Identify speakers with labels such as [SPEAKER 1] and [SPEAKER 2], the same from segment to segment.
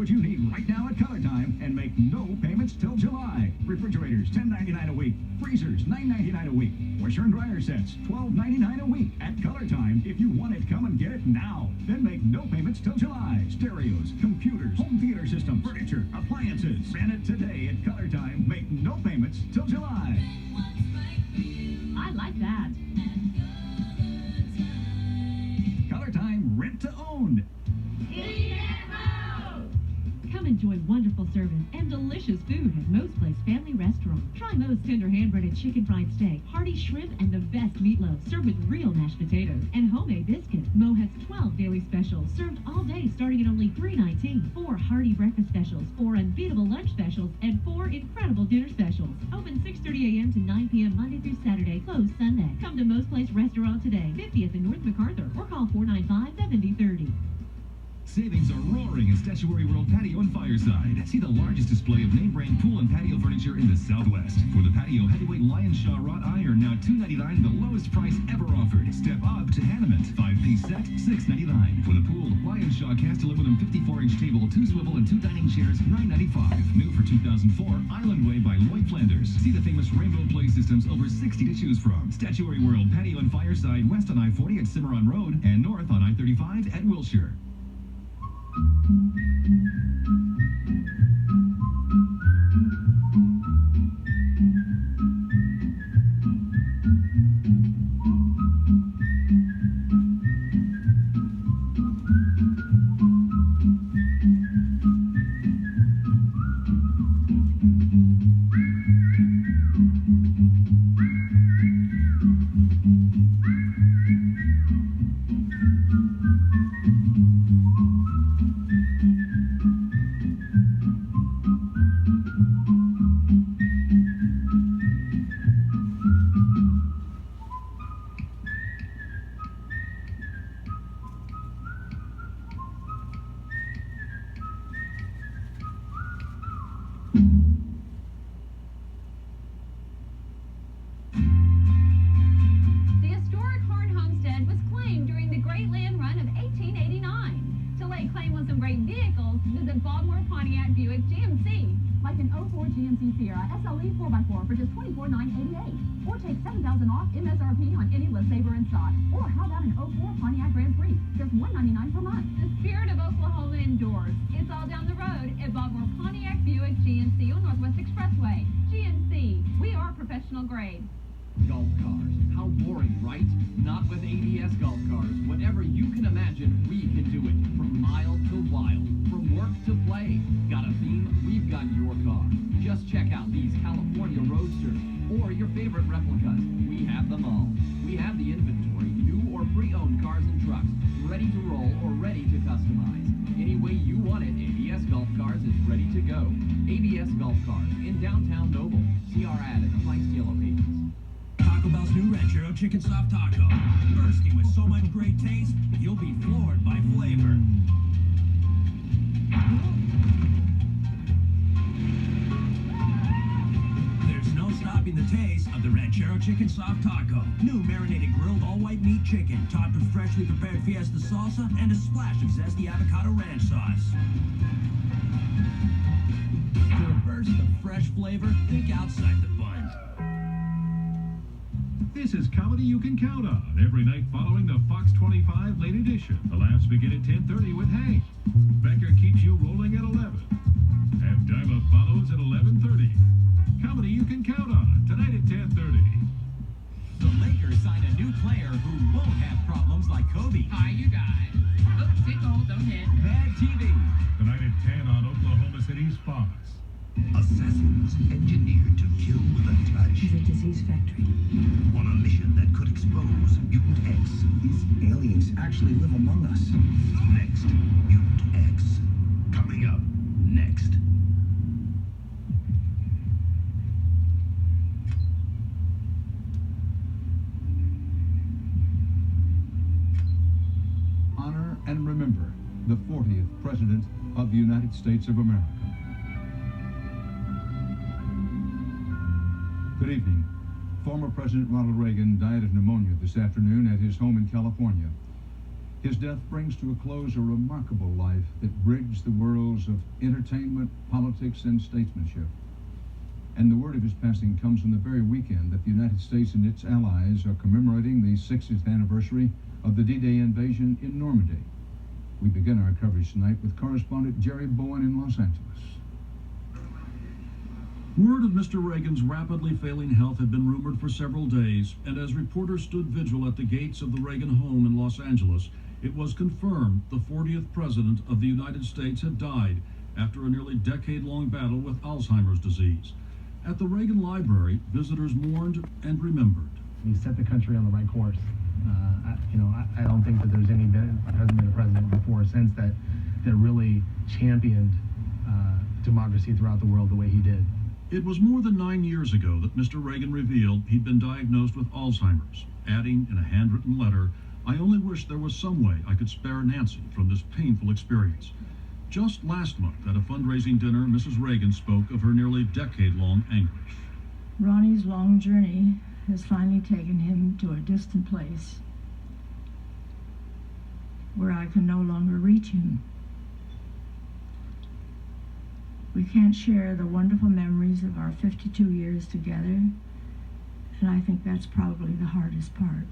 [SPEAKER 1] what you need right now at Color Time and make no payments till July. Refrigerators, $10.99 a week. Freezers, $9.99 a week. Washer and dryer sets, $12.99 a week. At Color Time, if you want it, come and get it now. Then make no payments till July. Stereos, computers, home theater systems, furniture, appliances. Rent it today at Color Time. Make no payments till July.
[SPEAKER 2] I like that.
[SPEAKER 1] Color Time, rent to own.
[SPEAKER 2] Come enjoy wonderful service and delicious food at Moe's Place Family Restaurant. Try Moe's tender hand-breaded chicken fried steak, hearty shrimp, and the best meatloaf served with real mashed potatoes and homemade biscuits. Moe has 12 daily specials served all day starting at only $3.19. 4 hearty breakfast specials, 4 unbeatable lunch specials, and 4 incredible dinner specials. Open 6:30 a.m. to 9 p.m. Monday through Saturday, closed Sunday. Come to Moe's Place Restaurant today, 50th and North MacArthur, or call 495-7030.
[SPEAKER 3] Savings are roaring at Statuary World Patio and Fireside. See the largest display of name-brand pool and patio furniture in the Southwest. For the patio heavyweight Lionshaw wrought iron, now $2.99, the lowest price ever offered. Step up to Hanneman, 5-piece set, $6.99. For the pool, Lionshaw cast aluminum 54-inch table, 2 swivel and 2 dining chairs, $9.95. New for 2004, Island Way by Lloyd Flanders. See the famous Rainbow Play Systems, over 60 to choose from. Statuary World Patio and Fireside, west on I-40 at Cimarron Road and north on I-35 at Wilshire.
[SPEAKER 4] Golf cars. How boring, right? Not with ABS golf cars. Whatever you can imagine, we can do it. From mild to wild. From work to play. Got a theme? We've got your car. Just check out these California Roadsters. Or your favorite replicas. We have them all. We have the inventory. New or pre-owned cars and trucks. Ready to roll or ready to customize. Any way you want it, ABS Golf Cars is ready to go. ABS Golf Cars in downtown Noble. See our ad in the Feist Yellow Pages.
[SPEAKER 5] Taco Bell's new Ranchero Chicken Soft Taco. Bursting with so much great taste, you'll be floored by flavor. There's no stopping the taste of the Ranchero Chicken Soft Taco. New marinated grilled all-white meat chicken, topped with freshly prepared Fiesta salsa and a splash of zesty avocado ranch sauce. For a burst of fresh flavor, think outside the bun.
[SPEAKER 6] This is comedy you can count on every night following the Fox 25 late edition. The laughs begin at 10:30 with Hank. Becker keeps you rolling at 11. And Dyma follows at 11:30. Comedy you can count on tonight at 10:30.
[SPEAKER 5] The Lakers sign a new player who won't have problems like Kobe.
[SPEAKER 7] Hi, you guys. Oops, big hole, don't hit.
[SPEAKER 5] Bad TV.
[SPEAKER 6] Tonight at 10 on Oklahoma City's Fox.
[SPEAKER 8] Assassins engineered to kill with a touch.
[SPEAKER 9] It's a disease factory.
[SPEAKER 8] On a mission that could expose Mutant X.
[SPEAKER 10] These aliens actually live among us.
[SPEAKER 8] Next, Mutant X. Coming up next.
[SPEAKER 11] Honor and remember the 40th President of the United States of America. Good evening. Former President Ronald Reagan died of pneumonia this afternoon at his home in California. His death brings to a close a remarkable life that bridged the worlds of entertainment, politics, and statesmanship. And the word of his passing comes on the very weekend that the United States and its allies are commemorating the 60th anniversary of the D-Day invasion in Normandy. We begin our coverage tonight with correspondent Jerry Bowen in Los Angeles.
[SPEAKER 9] Word of Mr. Reagan's rapidly failing health had been rumored for several days, and as reporters stood vigil at the gates of the Reagan home in Los Angeles, it was confirmed the 40th President of the United States had died after a nearly decade-long battle with Alzheimer's disease. At the Reagan Library, visitors mourned and remembered.
[SPEAKER 12] He set the country on the right course. I don't think that hasn't been a president before or since that really championed democracy throughout the world the way he did.
[SPEAKER 9] It was more than 9 years ago that Mr. Reagan revealed he'd been diagnosed with Alzheimer's, adding in a handwritten letter, "I only wish there was some way I could spare Nancy from this painful experience." Just last month at a fundraising dinner, Mrs. Reagan spoke of her nearly decade-long anguish.
[SPEAKER 13] Ronnie's long journey has finally taken him to a distant place where I can no longer reach him. We can't share the wonderful memories of our 52 years together, and I think that's probably the hardest part.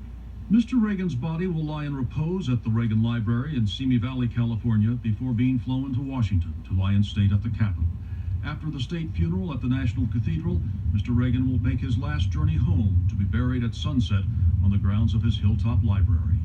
[SPEAKER 9] Mr. Reagan's body will lie in repose at the Reagan Library in Simi Valley, California, before being flown to Washington to lie in state at the Capitol. After the state funeral at the National Cathedral, Mr. Reagan will make his last journey home to be buried at sunset on the grounds of his Hilltop Library.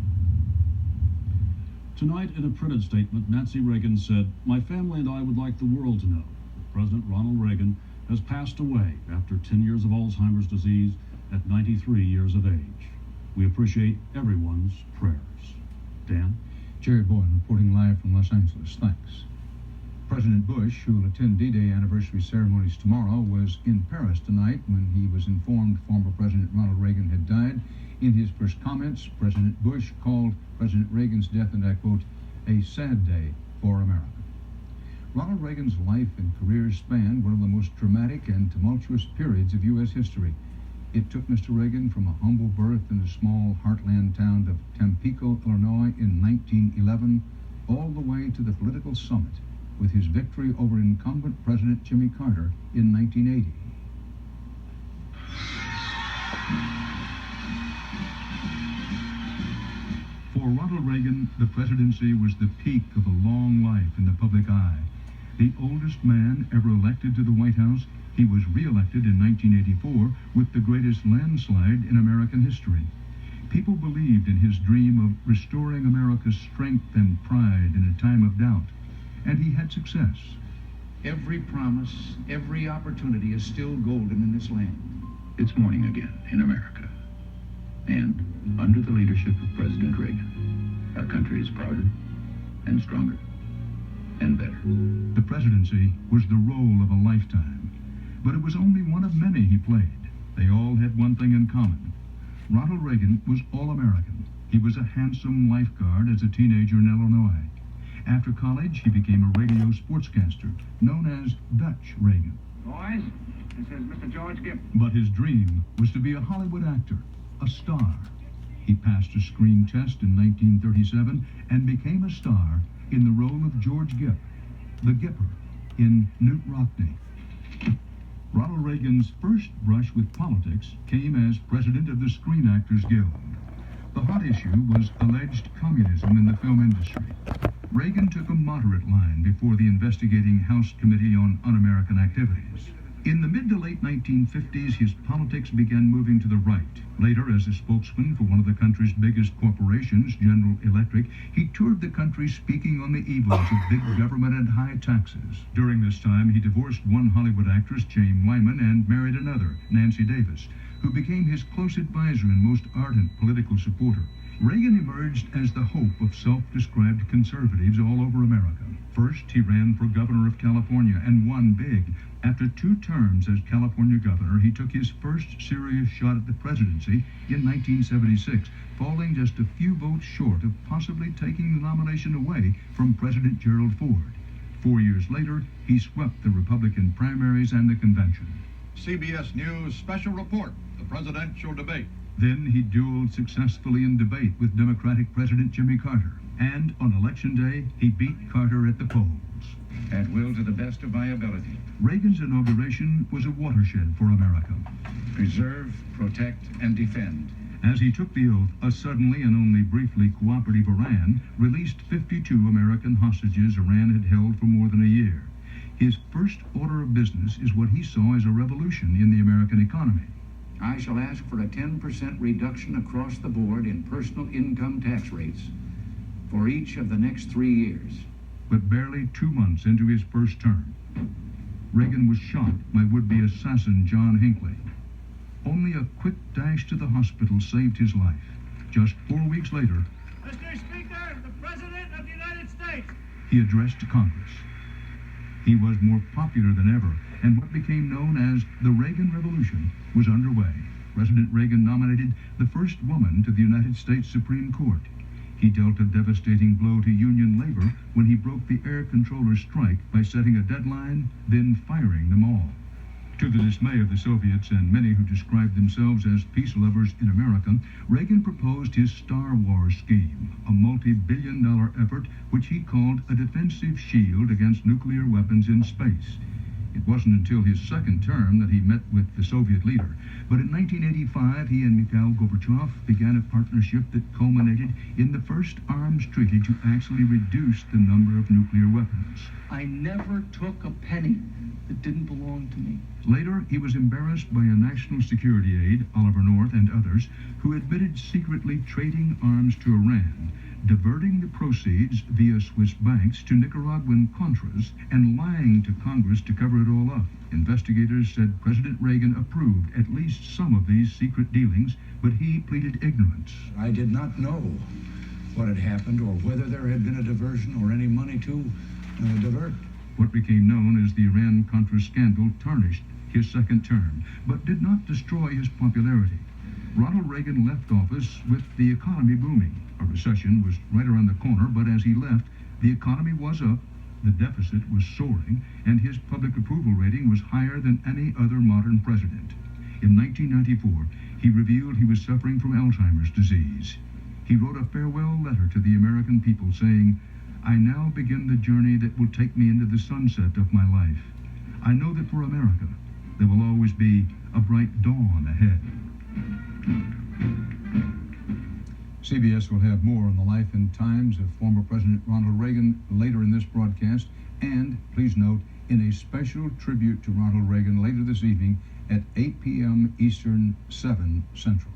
[SPEAKER 9] Tonight, in a printed statement, Nancy Reagan said, "My family and I would like the world to know that President Ronald Reagan has passed away after 10 years of Alzheimer's disease at 93 years of age. We appreciate everyone's prayers." Dan?
[SPEAKER 11] Jerry Bowen reporting live from Los Angeles. Thanks. President Bush, who will attend D-Day anniversary ceremonies tomorrow, was in Paris tonight when he was informed former President Ronald Reagan had died. In his first comments, President Bush called President Reagan's death, and I quote, "a sad day for America." Ronald Reagan's life and career spanned one of the most dramatic and tumultuous periods of U.S. history. It took Mr. Reagan from a humble birth in the small heartland town of Tampico, Illinois in 1911, all the way to the political summit with his victory over incumbent President Jimmy Carter in 1980. For Ronald Reagan, the presidency was the peak of a long life in the public eye. The oldest man ever elected to the White House, he was re-elected in 1984 with the greatest landslide in American history. People believed in his dream of restoring America's strength and pride in a time of doubt, and he had success.
[SPEAKER 8] Every promise, every opportunity is still golden in this land. It's morning again in America. And under the leadership of President Reagan, our country is prouder and stronger and better.
[SPEAKER 11] The presidency was the role of a lifetime, but it was only one of many he played. They all had one thing in common. Ronald Reagan was all-American. He was a handsome lifeguard as a teenager in Illinois. After college, he became a radio sportscaster, known as Dutch Reagan.
[SPEAKER 14] Boys, this is Mr. George Gibb.
[SPEAKER 11] But his dream was to be a Hollywood actor, a star. He passed a screen test in 1937 and became a star in the role of George Gipp, the Gipper, in Knute Rockne. Ronald Reagan's first brush with politics came as president of the Screen Actors Guild. The hot issue was alleged communism in the film industry. Reagan took a moderate line before the investigating House Committee on Un-American Activities. In the mid to late 1950s, his politics began moving to the right. Later, as a spokesman for one of the country's biggest corporations, General Electric, he toured the country speaking on the evils of big government and high taxes. During this time, he divorced one Hollywood actress, Jane Wyman, and married another, Nancy Davis, who became his close advisor and most ardent political supporter. Reagan emerged as the hope of self-described conservatives all over America. First, he ran for governor of California and won big. After 2 terms as California governor, he took his first serious shot at the presidency in 1976, falling just a few votes short of possibly taking the nomination away from President Gerald Ford. 4 years later, he swept the Republican primaries and the convention.
[SPEAKER 15] CBS News special report, the presidential debate.
[SPEAKER 11] Then he dueled successfully in debate with Democratic President Jimmy Carter. And on Election Day, he beat Carter at the polls.
[SPEAKER 8] At will to the best of my ability.
[SPEAKER 11] Reagan's inauguration was a watershed for America.
[SPEAKER 8] Preserve, protect, and defend.
[SPEAKER 11] As he took the oath, a suddenly and only briefly cooperative Iran released 52 American hostages Iran had held for more than a year. His first order of business is what he saw as a revolution in the American economy.
[SPEAKER 8] I shall ask for a 10% reduction across the board in personal income tax rates for each of the next 3 years.
[SPEAKER 11] But barely 2 months into his first term, Reagan was shot by would-be assassin John Hinckley. Only a quick dash to the hospital saved his life. Just 4 weeks later,
[SPEAKER 14] Mr. Speaker, the President of the United States.
[SPEAKER 11] He addressed Congress. He was more popular than ever, and what became known as the Reagan Revolution was underway. President Reagan nominated the first woman to the United States Supreme Court. He dealt a devastating blow to union labor when he broke the air controllers' strike by setting a deadline, then firing them all. To the dismay of the Soviets and many who described themselves as peace lovers in America, Reagan proposed his Star Wars scheme, a multi-billion-dollar effort which he called a defensive shield against nuclear weapons in space. It wasn't until his second term that he met with the Soviet leader. But in 1985, he and Mikhail Gorbachev began a partnership that culminated in the first arms treaty to actually reduce the number of nuclear weapons.
[SPEAKER 15] I never took a penny that didn't belong to me.
[SPEAKER 11] Later, he was embarrassed by a national security aide, Oliver North, and others, who admitted secretly trading arms to Iran, diverting the proceeds via Swiss banks to Nicaraguan Contras, and lying to Congress to cover it all up. Investigators said President Reagan approved at least some of these secret dealings, but he pleaded ignorance.
[SPEAKER 10] I did not know what had happened or whether there had been a diversion or any money to divert.
[SPEAKER 11] What became known as the Iran-Contra scandal tarnished his second term, but did not destroy his popularity. Ronald Reagan left office with the economy booming. A recession was right around the corner, but as he left, the economy was up, the deficit was soaring, and his public approval rating was higher than any other modern president. In 1994, he revealed he was suffering from Alzheimer's disease. He wrote a farewell letter to the American people saying, "I now begin the journey that will take me into the sunset of my life. I know that for America, there will always be a bright dawn ahead."
[SPEAKER 16] CBS will have more on the life and times of former President Ronald Reagan later in this broadcast, and please note, in a special tribute to Ronald Reagan later this evening at 8 p.m. Eastern, 7 Central.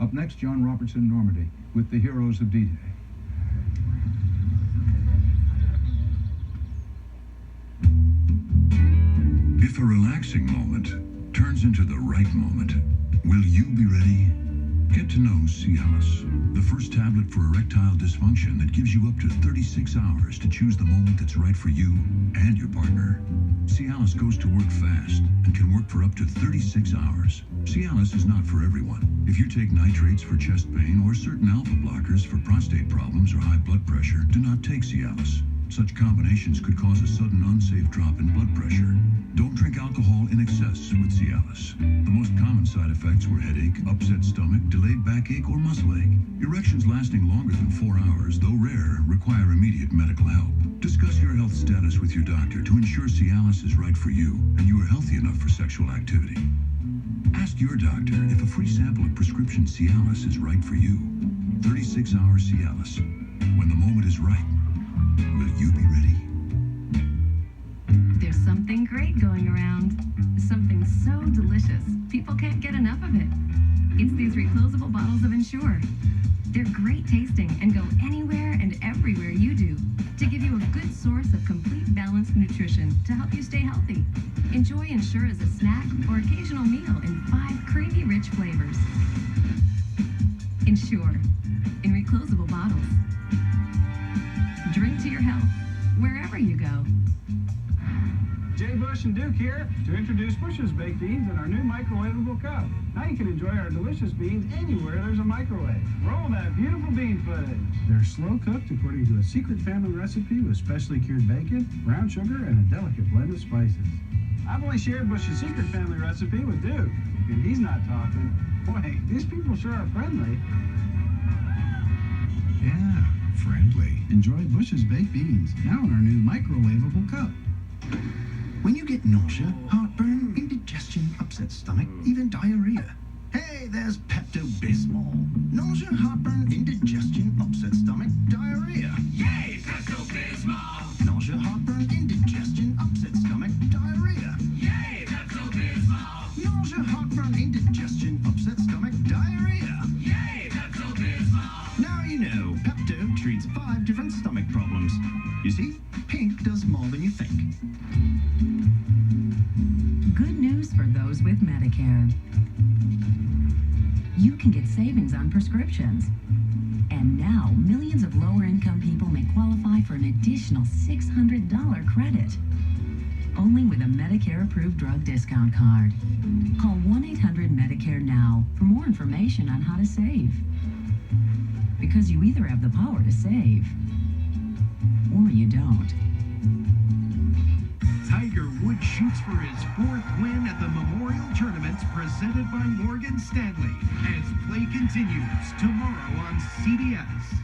[SPEAKER 16] Up next, John Robertson, Normandy, with the heroes of D-Day.
[SPEAKER 17] If a relaxing moment turns into the right moment, will you be ready? Get to know Cialis, the first tablet for erectile dysfunction that gives you up to 36 hours to choose the moment that's right for you and your partner. Cialis goes to work fast and can work for up to 36 hours. Cialis is not for everyone. If you take nitrates for chest pain or certain alpha blockers for prostate problems or high blood pressure, do not take Cialis. Such combinations could cause a sudden unsafe drop in blood pressure. Don't drink alcohol in excess with Cialis. The most common side effects were headache, upset stomach, delayed backache, or muscle ache. Erections lasting longer than 4 hours, though rare, require immediate medical help. Discuss your health status with your doctor to ensure Cialis is right for you and you are healthy enough for sexual activity. Ask your doctor if a free sample of prescription Cialis is right for you. 36-hour Cialis. When the moment is right, will you be ready?
[SPEAKER 18] There's something great going around. Something so delicious, people can't get enough of it. It's these reclosable bottles of Ensure. They're great tasting and go anywhere and everywhere you do to give you a good source of complete balanced nutrition to help you stay healthy. Enjoy Ensure as a snack or occasional meal in 5 creamy, rich flavors. Ensure in reclosable bottles. Drink to your health wherever you go.
[SPEAKER 19] Jay Bush and Duke here to introduce Bush's Baked Beans in our new microwavable cup. Now you can enjoy our delicious beans anywhere there's a microwave. Roll that beautiful bean footage. They're slow cooked according to a secret family recipe with specially cured bacon, brown sugar, and a delicate blend of spices. I've only shared Bush's secret family recipe with Duke, and he's not talking. Boy, these people sure are friendly.
[SPEAKER 20] Yeah, friendly. Enjoy Bush's baked beans, now in our new microwavable cup. When you get nausea, heartburn, indigestion, upset stomach, even diarrhea. Hey, there's Pepto-Bismol. Nausea, heartburn, indigestion, upset stomach, diarrhea. Yay, Pepto-Bismol! Nausea, heartburn, indigestion, upset stomach, diarrhea. Yay, Pepto-Bismol! Nausea, heartburn, indigestion, upset stomach, diarrhea. Yay, Pepto-Bismol! Now you know, Pepto treats 5 different stomach problems. You see, pink does more than you think.
[SPEAKER 21] Good news for those with Medicare. You can get savings on prescriptions. And now, millions of lower-income people may qualify for an additional $600 credit. Only with a Medicare-approved drug discount card. Call 1-800-MEDICARE now for more information on how to save. Because you either have the power to save, or you don't.
[SPEAKER 22] Tiger Woods shoots for his 4th win at the Memorial Tournament presented by Morgan Stanley as play continues tomorrow on CBS.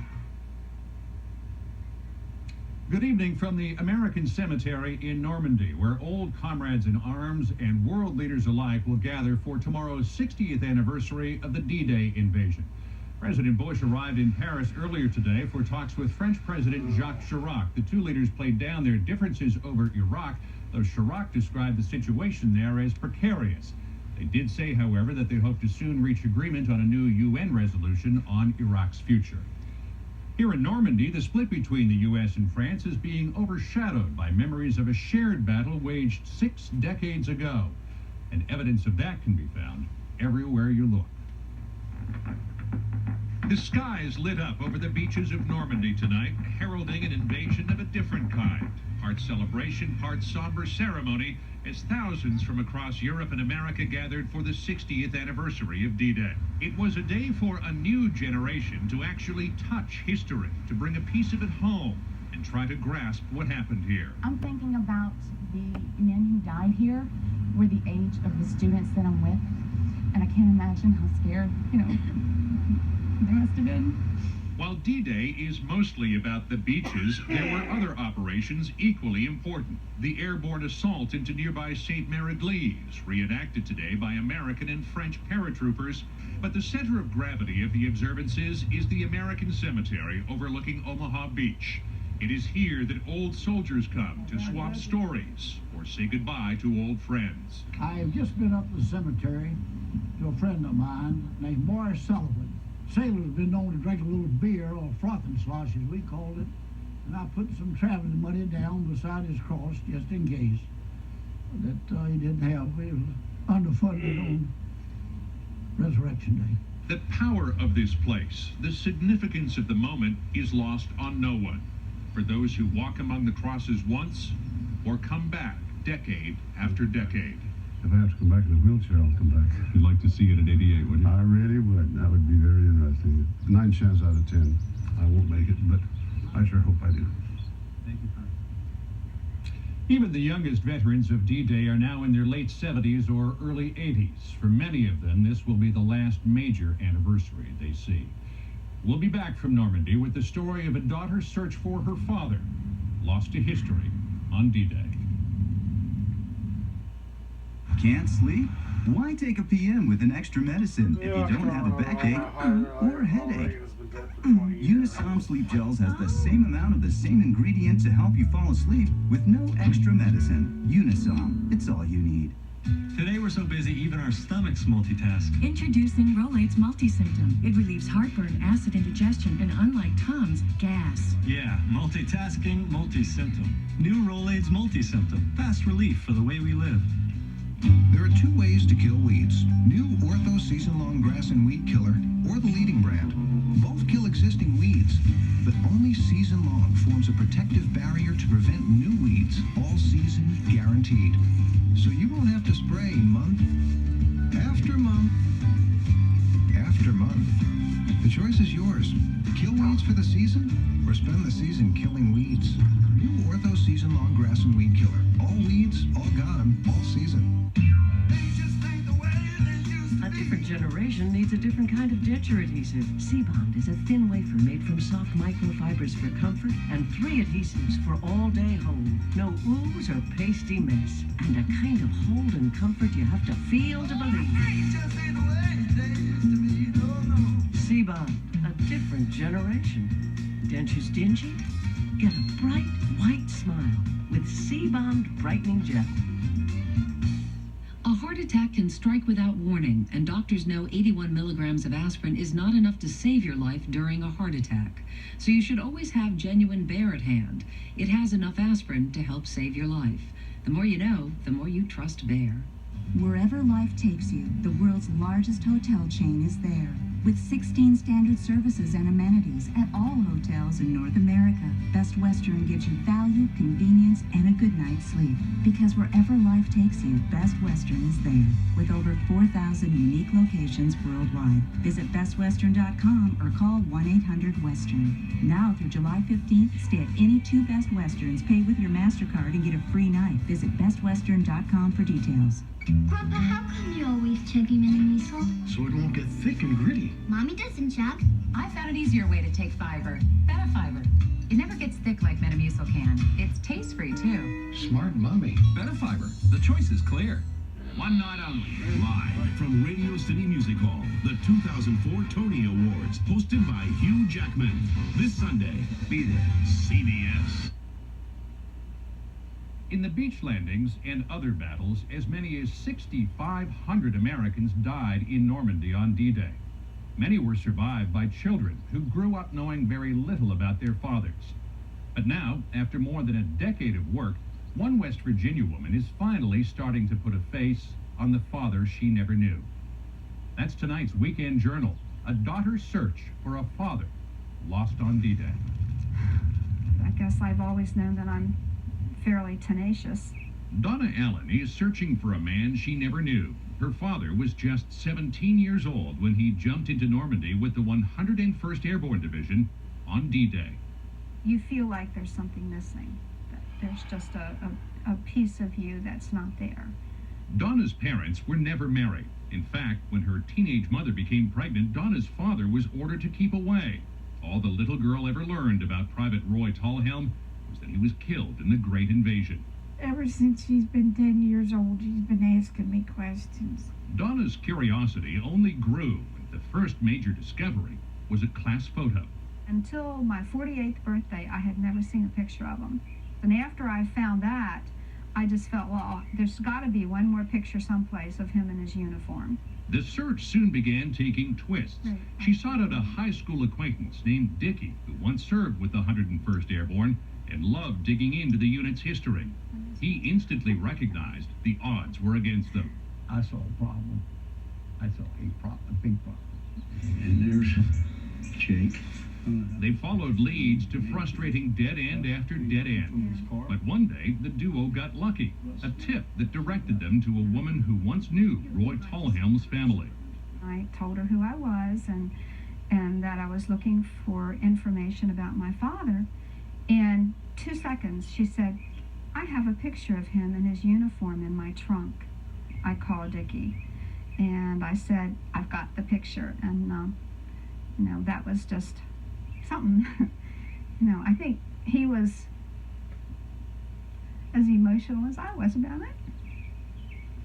[SPEAKER 1] Good evening from the American Cemetery in Normandy, where old comrades in arms and world leaders alike will gather for tomorrow's 60th anniversary of the D-Day invasion. President Bush arrived in Paris earlier today for talks with French President Jacques Chirac. The two leaders played down their differences over Iraq, though Chirac described the situation there as precarious. They did say, however, that they hope to soon reach agreement on a new UN resolution on Iraq's future. Here in Normandy, the split between the U.S. and France is being overshadowed by memories of a shared battle waged 6 decades ago. And evidence of that can be found everywhere you look.
[SPEAKER 6] The skies lit up over the beaches of Normandy tonight, heralding an invasion of a different kind. Part celebration, part somber ceremony, as thousands from across Europe and America gathered for the 60th anniversary of D-Day. It was a day for a new generation to actually touch history, to bring a piece of it home, and try to grasp what happened here.
[SPEAKER 23] I'm thinking about the men who died here were the age of the students that I'm with, and I can't imagine how scared, they must have been.
[SPEAKER 6] While D-Day is mostly about the beaches, there were other operations equally important. The airborne assault into nearby Saint-Mère-Église, reenacted today by American and French paratroopers. But the center of gravity of the observances is the American Cemetery overlooking Omaha Beach. It is here that old soldiers come to swap stories or say goodbye to old friends.
[SPEAKER 24] I've just been up to the cemetery to a friend of mine named Morris Sullivan. Sailors been known to drink a little beer, or frothing slosh as we called it, and I put some traveling money down beside his cross just in case that he didn't have. He was underfunded on Resurrection Day.
[SPEAKER 6] The power of this place, the significance of the moment, is lost on no one. For those who walk among the crosses once or come back decade after decade.
[SPEAKER 25] If I have to come back in a wheelchair, I'll come back.
[SPEAKER 6] You'd like to see it at 88, would you?
[SPEAKER 25] I really would. That would be very interesting. 9 chances out of 10, I won't make it, but I sure hope I do.
[SPEAKER 1] Thank you, Frank. Even the youngest veterans of D-Day are now in their late 70s or early 80s. For many of them, this will be the last major anniversary they see. We'll be back from Normandy with the story of a daughter's search for her father, lost to history on D-Day.
[SPEAKER 26] Can't sleep? Why take a PM with an extra medicine if you don't have a backache or a headache? Unisom Sleep Gels has the same amount of the same ingredient to help you fall asleep with no extra medicine. Unisom, it's all you need.
[SPEAKER 27] Today we're so busy, even our stomachs multitask.
[SPEAKER 28] Introducing Rolaids Multi-Symptom. It relieves heartburn, acid indigestion, and unlike Tums, gas.
[SPEAKER 27] Yeah, multitasking, multi-symptom. New Rolaids Multi-Symptom. Fast relief for the way we live.
[SPEAKER 8] There are 2 ways to kill weeds. New Ortho Season-Long Grass and Weed Killer, or the leading brand. Both kill existing weeds, but only Season-Long forms a protective barrier to prevent new weeds, all season guaranteed. So you won't have to spray month after month after month. The choice is yours. Kill weeds
[SPEAKER 20] once for the season? Or spend the season killing weeds? New Ortho Season-Long Grass and Weed Killer. All weeds, all gone, all season.
[SPEAKER 2] A different generation needs a different kind of denture adhesive. C-Bond is a thin wafer made from soft microfibers for comfort and 3 adhesives for all-day hold. No ooze or pasty mess. And a kind of hold and comfort you have to feel to believe. C-Bond, a different generation. Dentures dingy? Get a bright, white smile with C-Bond Brightening Gel.
[SPEAKER 3] A heart attack can strike without warning, and doctors know 81 milligrams of aspirin is not enough to save your life during a heart attack. So you should always have genuine Bayer at hand. It has enough aspirin to help save your life. The more you know, the more you trust Bayer.
[SPEAKER 4] Wherever life takes you, the world's largest hotel chain is there. With 16 standard services and amenities at all hotels in North America, Best Western gives you value, convenience, and a good night's sleep. Because wherever life takes you, Best Western is there. With over 4,000 unique locations worldwide. Visit bestwestern.com or call 1-800-WESTERN. Now through July 15th, stay at any 2 Best Westerns, pay with your MasterCard, and get a free night. Visit bestwestern.com for details.
[SPEAKER 5] Grandpa, how come you're always chugging Metamucil?
[SPEAKER 20] So it won't get thick and gritty.
[SPEAKER 5] Mommy doesn't chug.
[SPEAKER 21] I found an easier way to take fiber. Betafiber. It never gets thick like Metamucil can. It's taste-free, too.
[SPEAKER 20] Smart mommy.
[SPEAKER 7] Betafiber. The choice is clear. One night only.
[SPEAKER 6] Live from Radio City Music Hall, the 2004 Tony Awards, hosted by Hugh Jackman. This Sunday, be there. CBS.
[SPEAKER 9] In the beach landings and other battles, as many as 6,500 Americans died in Normandy on D-Day. Many were survived by children who grew up knowing very little about their fathers. But now, after more than a decade of work, one West Virginia woman is finally starting to put a face on the father she never knew. That's tonight's Weekend Journal, a daughter's search for a father lost on D-Day.
[SPEAKER 12] I guess I've always known that I'm fairly tenacious.
[SPEAKER 9] Donna Allen is searching for a man she never knew. Her father was just 17 years old when he jumped into Normandy with the 101st Airborne Division on D-Day.
[SPEAKER 12] You feel like there's something missing, that there's just a piece of you that's not there.
[SPEAKER 9] Donna's parents were never married. In fact, when her teenage mother became pregnant, Donna's father was ordered to keep away. All the little girl ever learned about Private Roy Tallhelm was that he was killed in the Great Invasion.
[SPEAKER 13] Ever since she's been 10 years old, she's been asking me questions.
[SPEAKER 9] Donna's curiosity only grew when the first major discovery was a class photo.
[SPEAKER 12] Until my 48th birthday, I had never seen a picture of him. And after I found that, I just felt, well, there's got to be one more picture someplace of him in his uniform.
[SPEAKER 9] The search soon began taking twists.
[SPEAKER 12] Right.
[SPEAKER 9] She sought out a high school acquaintance named Dickie, who once served with the 101st Airborne and loved digging into the unit's history. He instantly recognized the odds were against them.
[SPEAKER 24] I saw a problem. I saw a big problem.
[SPEAKER 7] And there's Jake.
[SPEAKER 9] They followed leads to frustrating dead end after dead end. But one day, the duo got lucky. A tip that directed them to a woman who once knew Roy Tallhelm's family.
[SPEAKER 12] I told her who I was and that I was looking for information about my father. In 2 seconds, she said, I have a picture of him in his uniform in my trunk. I called Dickie, and I said, I've got the picture. And, that was just something. I think he was as emotional as I was about it.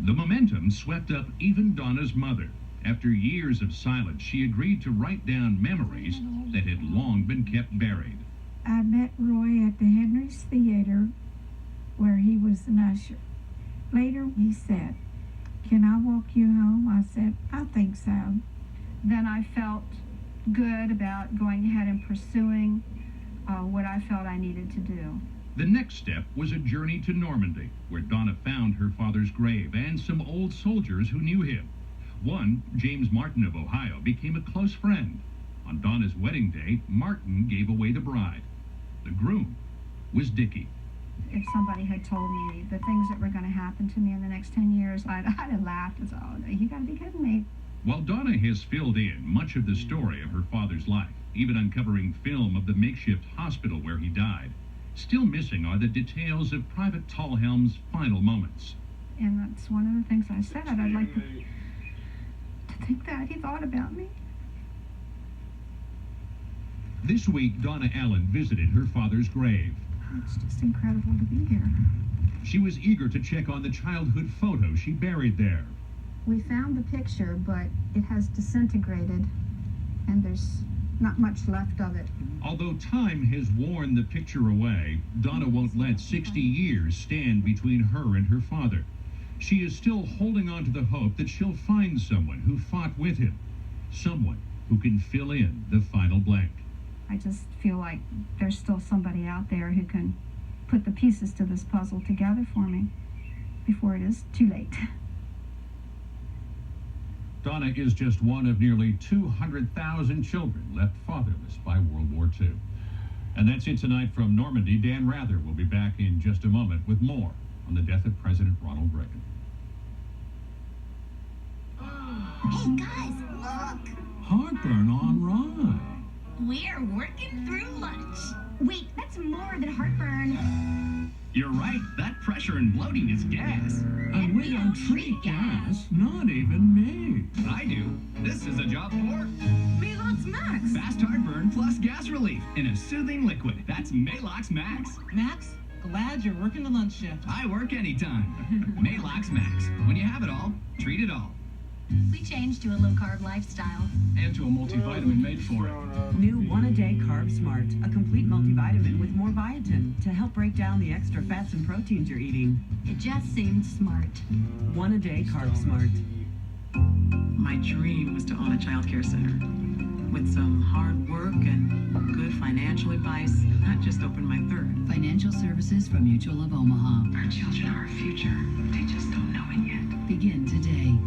[SPEAKER 9] The momentum swept up even Donna's mother. After years of silence, she agreed to write down memories that had long been kept buried.
[SPEAKER 13] I met Roy at the Henry's Theater where he was an usher. Later he said, can I walk you home? I said, I think so.
[SPEAKER 12] Then I felt good about going ahead and pursuing what I felt I needed to do.
[SPEAKER 9] The next step was a journey to Normandy, where Donna found her father's grave and some old soldiers who knew him. One, James Martin of Ohio, became a close friend. On Donna's wedding day, Martin gave away the bride. The groom was Dickie.
[SPEAKER 12] If somebody had told me the things that were going to happen to me in the next 10 years, I'd have laughed and said, oh, you got to be kidding me.
[SPEAKER 9] While Donna has filled in much of the story of her father's life, even uncovering film of the makeshift hospital where he died, still missing are the details of Private Tallhelm's final moments.
[SPEAKER 12] And that's one of the things I said. I'd like to think that he thought about me.
[SPEAKER 9] This week, Donna Allen visited her father's grave.
[SPEAKER 12] It's just incredible to be here.
[SPEAKER 9] She was eager to check on the childhood photo she buried there.
[SPEAKER 12] We found the picture, but it has disintegrated, and there's not much left of it.
[SPEAKER 9] Although time has worn the picture away, Donna won't let 60 years stand between her and her father. She is still holding on to the hope that she'll find someone who fought with him, someone who can fill in the final blank.
[SPEAKER 12] I just feel like there's still somebody out there who can put the pieces to this puzzle together for me before it is too late.
[SPEAKER 9] Donna is just one of nearly 200,000 children left fatherless by World War II. And that's it tonight from Normandy. Dan Rather will be back in just a moment with more on the death of President Ronald Reagan.
[SPEAKER 5] Hey guys, look!
[SPEAKER 7] Heartburn on rye.
[SPEAKER 5] We're working through lunch. Wait, that's more than heartburn.
[SPEAKER 7] You're right, that pressure and bloating is gas.
[SPEAKER 5] And we don't treat gas.
[SPEAKER 7] Not even me.
[SPEAKER 22] I do. This is a job for
[SPEAKER 5] Maalox Max.
[SPEAKER 22] fast heartburn plus gas relief in a soothing liquid. That's Maalox Max.
[SPEAKER 10] Max, glad you're working the lunch shift.
[SPEAKER 22] I work anytime. Maalox Max. When you have it all, treat it all.
[SPEAKER 5] We changed to a low-carb lifestyle.
[SPEAKER 22] And to a multivitamin made for it.
[SPEAKER 11] New one-a-day Carb Smart, a complete multivitamin with more biotin to help break down the extra fats and proteins you're eating.
[SPEAKER 5] It just seemed smart.
[SPEAKER 11] One-a-day Carb Smart.
[SPEAKER 10] My dream was to own a child care center. With some hard work and good financial advice, that just opened my third.
[SPEAKER 3] Financial services from Mutual of Omaha.
[SPEAKER 10] Our children are our future. They just don't know it yet.
[SPEAKER 3] Begin today.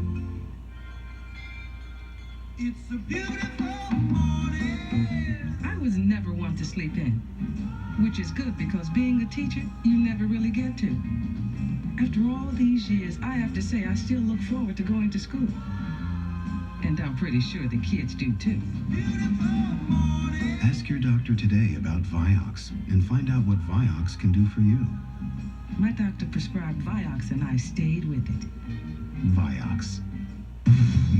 [SPEAKER 14] It's a beautiful morning. I was never one to sleep in, which is good because being a teacher, you never really get to. After all these years, I have to say I still look forward to going to school. And I'm pretty sure the kids do too.
[SPEAKER 20] Ask your doctor today about Vioxx and find out what Vioxx can do for you.
[SPEAKER 14] My doctor prescribed Vioxx and I stayed with it.
[SPEAKER 20] Vioxx.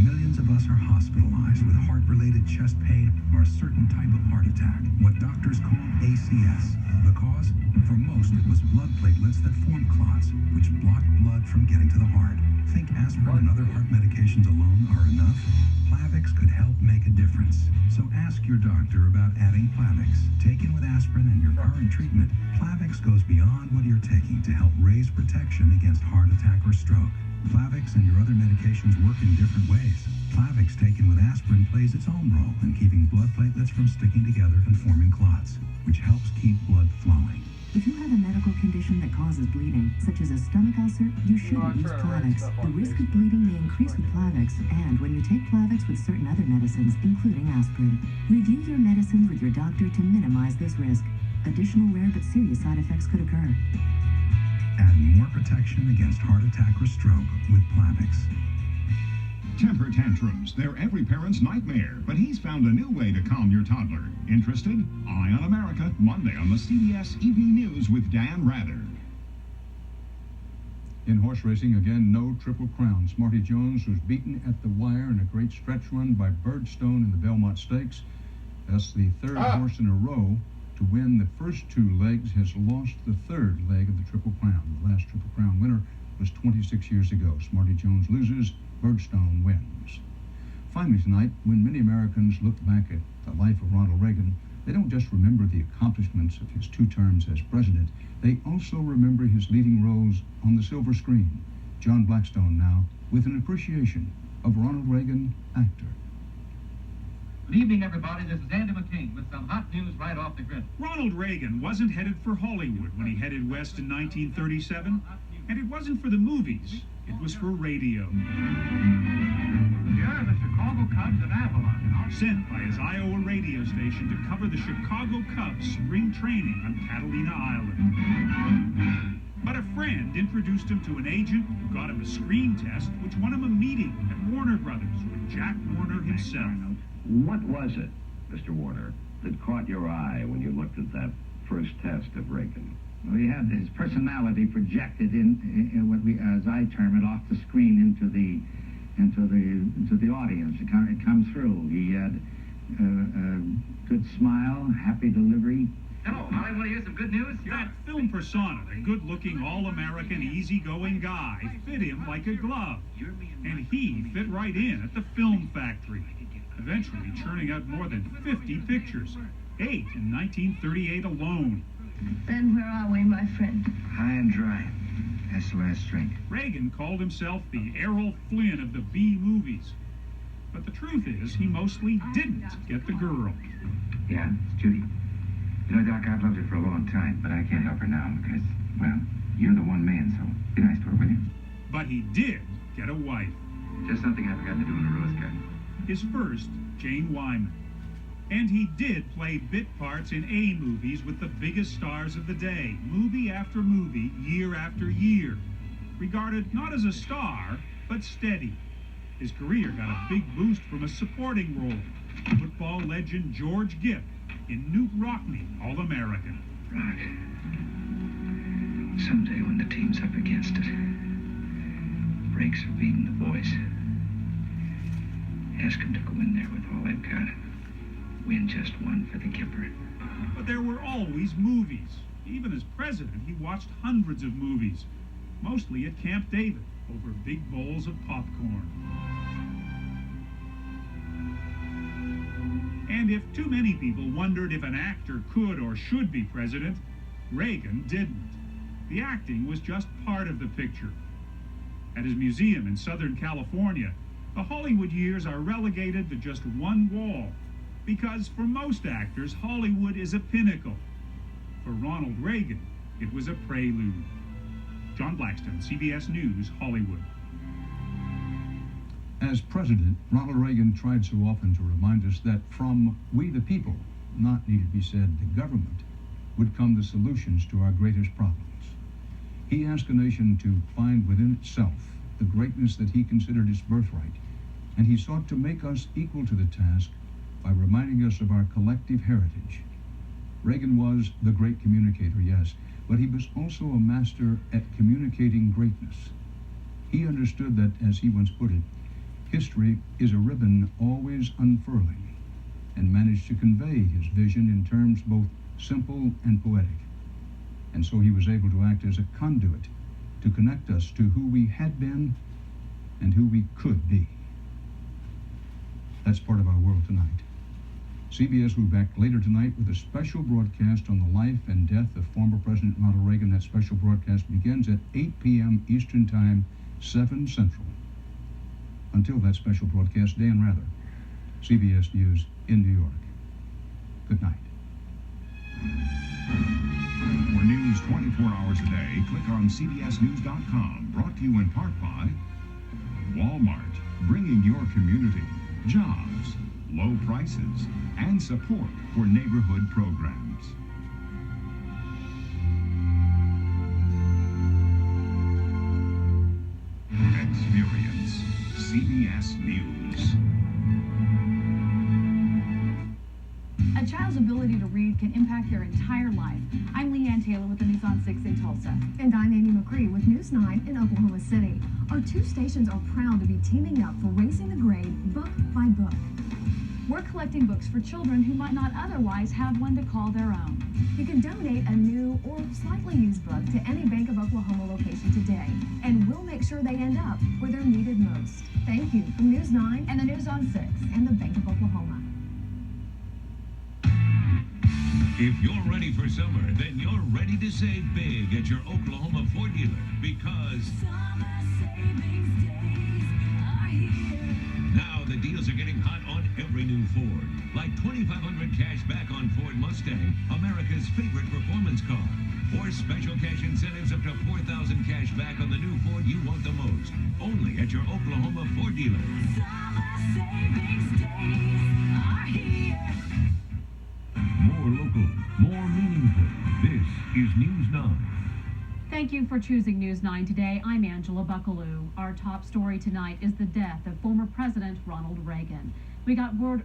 [SPEAKER 15] Millions of us are hospitalized with heart-related chest pain or a certain type of heart attack, what doctors call ACS. The cause? For most, it was blood platelets that form clots, which block blood from getting to the heart. Think aspirin and other heart medications alone are enough? Plavix could help make a difference. So ask your doctor about adding Plavix. Taken with aspirin and your current treatment, Plavix goes beyond what you're taking to help raise protection against heart attack or stroke. Plavix and your other medications work in different ways. Plavix taken with aspirin plays its own role in keeping blood platelets from sticking together and forming clots, which helps keep blood flowing.
[SPEAKER 21] If you have a medical condition that causes bleeding, such as a stomach ulcer, you shouldn't use Plavix. The risk of bleeding may increase with Plavix, and when you take Plavix with certain other medicines, including aspirin, review your medicines with your doctor to minimize this risk. Additional rare but serious side effects could occur.
[SPEAKER 15] Add more protection against heart attack or stroke with Plavix.
[SPEAKER 1] Temper tantrums. They're every parent's nightmare, but he's found a new way to calm your toddler. Interested? Eye on America, Monday on the CBS Evening News with Dan Rather.
[SPEAKER 9] In horse racing, again, no Triple Crown. Smarty Jones was beaten at the wire in a great stretch run by Birdstone in the Belmont Stakes. That's the third horse in a row to win the first two legs, has lost the third leg of the Triple Crown. The last Triple Crown winner was 26 years ago. Smarty Jones loses, Birdstone wins. Finally tonight, when many Americans look back at the life of Ronald Reagan, they don't just remember the accomplishments of his 2 terms as president, they also remember his leading roles on the silver screen. John Blackstone now with an appreciation of Ronald Reagan, actor.
[SPEAKER 16] Good evening, everybody. This is Andy McCain with some hot news right off the grid.
[SPEAKER 17] Ronald Reagan wasn't headed for Hollywood when he headed west in 1937, and it wasn't for the movies. It was for radio.
[SPEAKER 16] Here are the Chicago Cubs and Avalon.
[SPEAKER 17] Sent by his Iowa radio station to cover the Chicago Cubs spring training on Catalina Island. But a friend introduced him to an agent who got him a screen test, which won him a meeting at Warner Warner Brothers with Jack Warner himself.
[SPEAKER 8] What was it, Mr. Warner, that caught your eye when you looked at that first test of Reagan?
[SPEAKER 18] Well, he had his personality projected in what we, as I term it, off the screen into the audience. It comes through. He had a good smile, happy delivery.
[SPEAKER 16] Hello, Holly, want to hear some good news?
[SPEAKER 17] That film persona, the good-looking, all-American, easygoing guy, fit him like a glove. And he fit right in at the film factory, eventually churning out more than 50 pictures, 8 in 1938 alone.
[SPEAKER 5] Ben, where are we, my friend?
[SPEAKER 18] High and dry. That's the last drink.
[SPEAKER 17] Reagan called himself the Errol Flynn of the B movies. But the truth is, he mostly didn't get the girl.
[SPEAKER 18] Yeah, it's Judy. You know, Doc, I've loved her for a long time, but I can't help her now because, well, you're the one man, so be nice to her, will you?
[SPEAKER 17] But he did get a wife.
[SPEAKER 18] Just something I forgot to do in a rose garden.
[SPEAKER 17] His first, Jane Wyman. And he did play bit parts in A movies with the biggest stars of the day, movie after movie, year after year. Regarded not as a star, but steady. His career got a big boost from a supporting role. Football legend George Gipp in Newt Rockney, All-American.
[SPEAKER 18] Rock. Someday when the team's up against it, breaks are beating the boys. Ask them to go in there with all they've got. Win just one for the Kipper.
[SPEAKER 17] But there were always movies. Even as president, he watched hundreds of movies, mostly at Camp David, over big bowls of popcorn. And if too many people wondered if an actor could or should be president, Reagan didn't. The acting was just part of the picture. At his museum in Southern California, the Hollywood years are relegated to just one wall, because for most actors, Hollywood is a pinnacle. For Ronald Reagan, it was a prelude. John Blackstone, CBS News, Hollywood.
[SPEAKER 19] As president, Ronald Reagan tried so often to remind us that from we the people, not need it be said the government, would come the solutions to our greatest problems. He asked a nation to find within itself the greatness that he considered its birthright, and he sought to make us equal to the task by reminding us of our collective heritage. Reagan was the great communicator, yes, but he was also a master at communicating greatness. He understood that, as he once put it, history is a ribbon always unfurling, and managed to convey his vision in terms both simple and poetic. And so he was able to act as a conduit to connect us to who we had been and who we could be. That's part of our world tonight. CBS will be back later tonight with a special broadcast on the life and death of former President Ronald Reagan. That special broadcast begins at 8 p.m. Eastern Time, 7 Central. Until that special broadcast, Dan Rather, CBS News in New York. Good night.
[SPEAKER 1] For news 24 hours a day, click on CBSNews.com. Brought to you in part by Walmart, bringing your community jobs, low prices, and support for neighborhood programs. Experience CBS News.
[SPEAKER 23] A child's ability to read can impact their entire life. I'm Leanne Taylor with the News on 6 in Tulsa.
[SPEAKER 25] And I'm Amy McCree with News 9 in Oklahoma City. Our two stations are proud to be teaming up for Raising the Grade book by book.
[SPEAKER 23] We're collecting books for children who might not otherwise have one to call their own.
[SPEAKER 25] You can donate a new or slightly used book to any Bank of Oklahoma location today, and we'll make sure they end up where they're needed most. Thank you from News 9
[SPEAKER 23] and the News on 6
[SPEAKER 25] and the Bank of Oklahoma.
[SPEAKER 26] If you're ready for summer, then you're ready to save big at your Oklahoma Ford dealer, because
[SPEAKER 27] Summer savings days are here.
[SPEAKER 26] now the deals are getting hot on every new Ford. Like $2,500 cash back on Ford Mustang, America's favorite performance car. Or special cash incentives up to $4,000 cash back on the new Ford you want the most. Only at your Oklahoma Ford dealer.
[SPEAKER 27] Summer savings days are here.
[SPEAKER 6] More local, more meaningful. This is News 9.
[SPEAKER 23] Thank you for choosing News 9 today. I'm Angela Buckaloo. Our top story tonight is the death of former President Ronald Reagan. We got word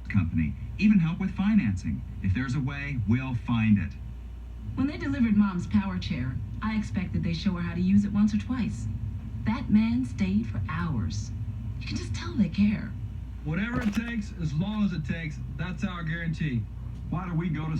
[SPEAKER 2] company, even help with financing. If there's a way, we'll find it.
[SPEAKER 10] When they delivered Mom's power chair, I expected they show her how to use it once or twice. That man stayed for hours. You can just tell they care.
[SPEAKER 4] Whatever it takes, as long as it takes, that's our guarantee.
[SPEAKER 2] Why do we go to